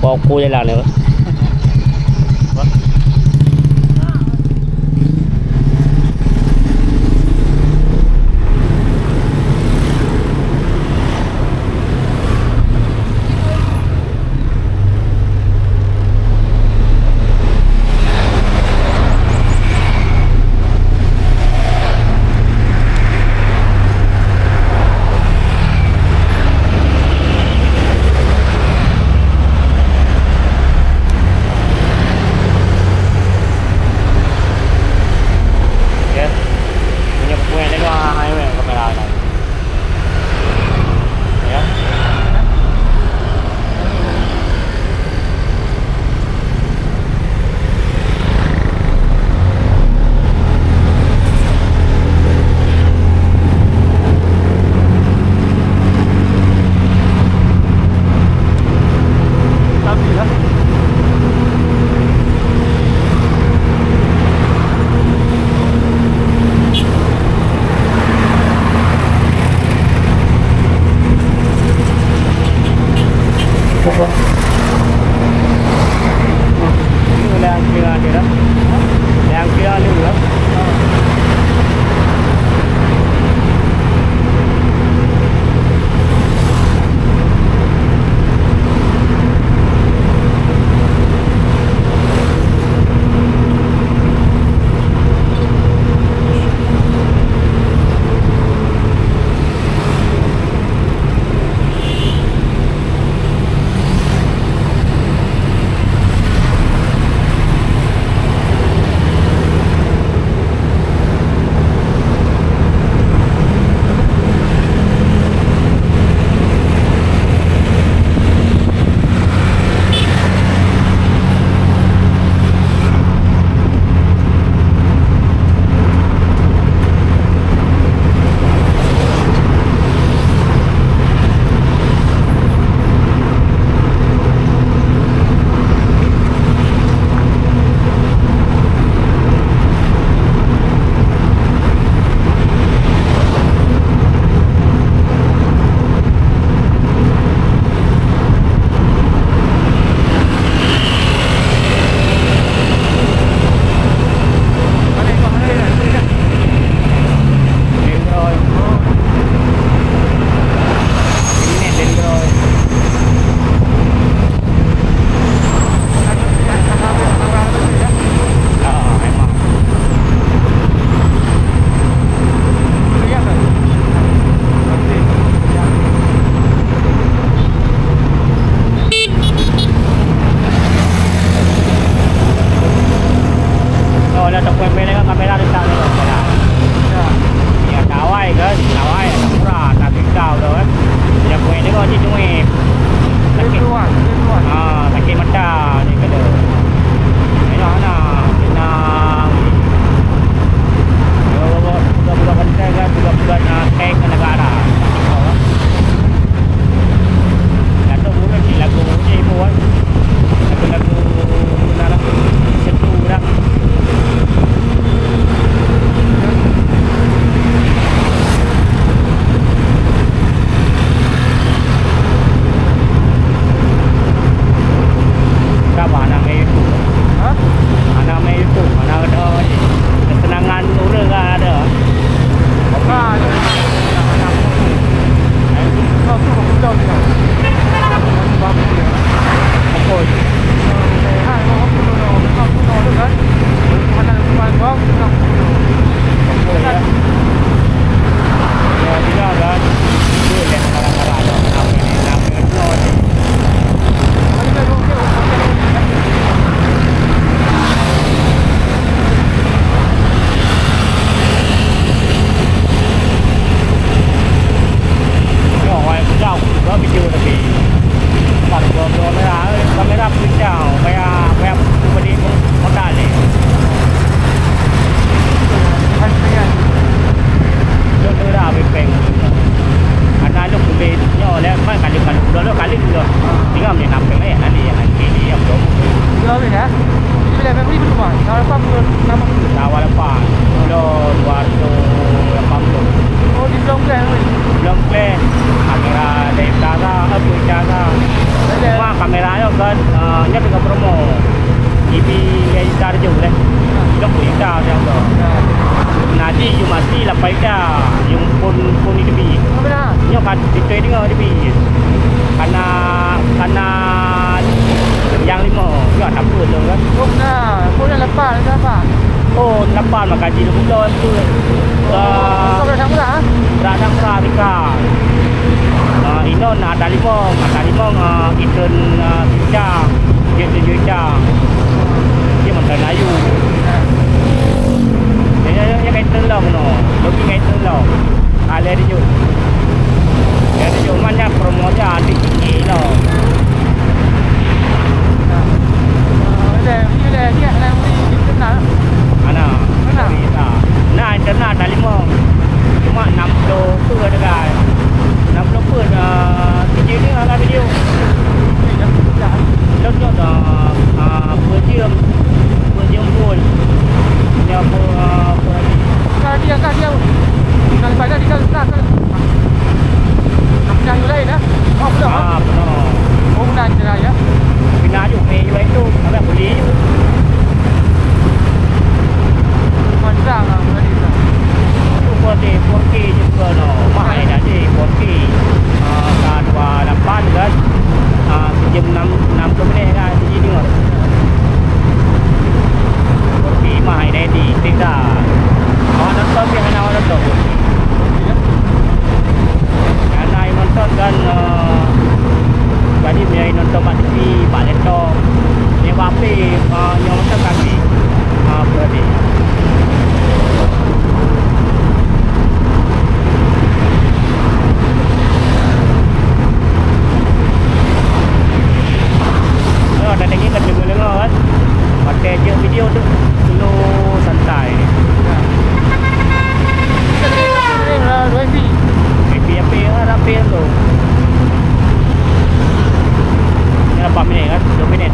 kok ku là nữa. Nya tengah promo. EV Gaisar je boleh. 60 juta macam tu. Nanti you mesti lapai dah. Yung pun ni lebih. Benar. Yo kan itu dengar lebih. Karena yang 5 yo tak apa tu kan. Oh benar. Pun lepas ke apa? Oh, lepas mak gaji 20 tu. Kau dah sama dah? Dah murah Rika. Ino nak ada 5 Iten Bija. Dia Bija. Dia mantan ayu. Dia kait telong no. Lebih kait telong. Ale dia jo. Dia jo mana promo dia adik ni lo. Dia nak kenal. Ana. Nah, internet ada 5. Cuma 60 per dekat. 60 per video ni ada video. Lúc đó per jam pun. Nya per Kau dia. Kalau pada dia tak. Nak cari lain dah. Oh betul. benar. Oh benar je ya. Bina ju pay ju itu. Ada boleh ju. Macam lah tadi tu. Tu boleh 4K juga no. Mahal dah je 4K. Ka 28 kan. Jam 6 minit kan jadi dengar. 4K mahal dah di tidak. Awak nonton dia mana awak nonton? Karena yang nonton kan tadi dia nonton kat TV, pak laptop. Yang bape yang nonton kaki. Berarti ada lagi kan dengar kan. Pakai je video tu dulu santai. Rapi tu. Ini 8 minit kan? 2 minit.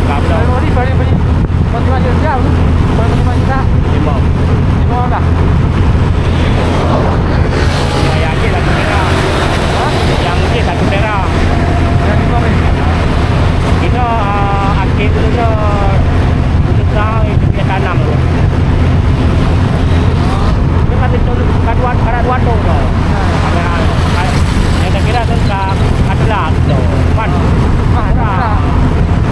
Kalau ni balik macam jam tu. Macam tak. 5 dah. Yang ni satu perak. Yang ni satu perak. Yang 5 minit. Kita akhir tu untuk tahu itu dia tanam tu. Dia kata kaduan tu. Yang kira tu adalah tu. Kan? Murah.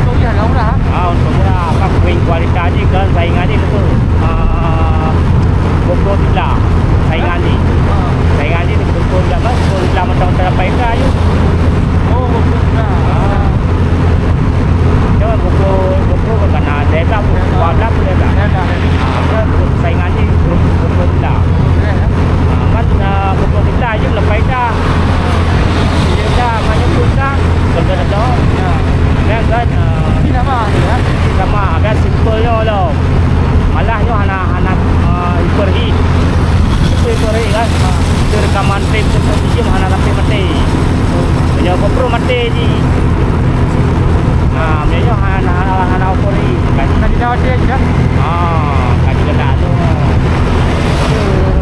Untuk dia murah. Untuk murah. Kan kualitas ni kan saingan ni tu. GoPro tidak saingan ni. Saingan ni GoPro tidak kan? GoPro tidak macam terdapat je. Oh, betul. Jangan GoPro bukan ada tak pun. Wablah pun ada. Ada saingan ni GoPro tidak. Kan GoPro tidak je lepas dah. Dia dah banyak pun dah. Kerja-kerja. Dan kan Ini sama agak simpelnya lah. Malahnya anak hyperheat. Hyperheat kan. Kita rekaman tape tu dia mana sampai mati. Punya GoPro mati je. Biasanya anak hyperheat. Tadi dah ada je. Kaji kena tu.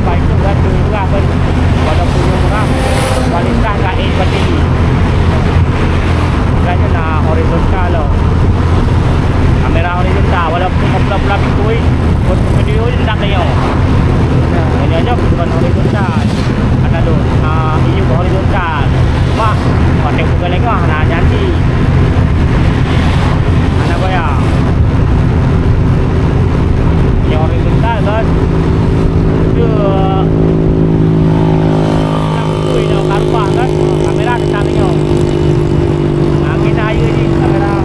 Baik tu kan tu juga kan. Walaupun murah, kualitas tak berarti. Bukannya nak horizontal loh. Kamera horizontal walaupun pula-pula pikui untuk video ni tak kaya. Hanya bukan horizontal. Ada tu. Ini horizontal. Mak, pakai bukan lagi nak janji. Anak bayar. Yang horizontal kan. Dia nak pikui dah karpah kan. Kamera tak kaya. Kita air ni kamera.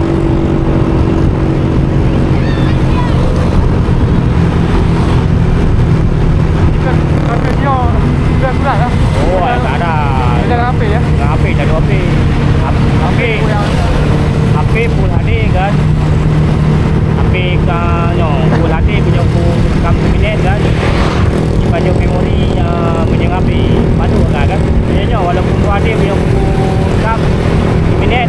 Oh, tak ada. Ada HP ya? HP tak ada HP. HP full HD kan. HP full HD punya full minit kan. Banyak memori punya HP padu kan. Biasanya walaupun full HD punya full minit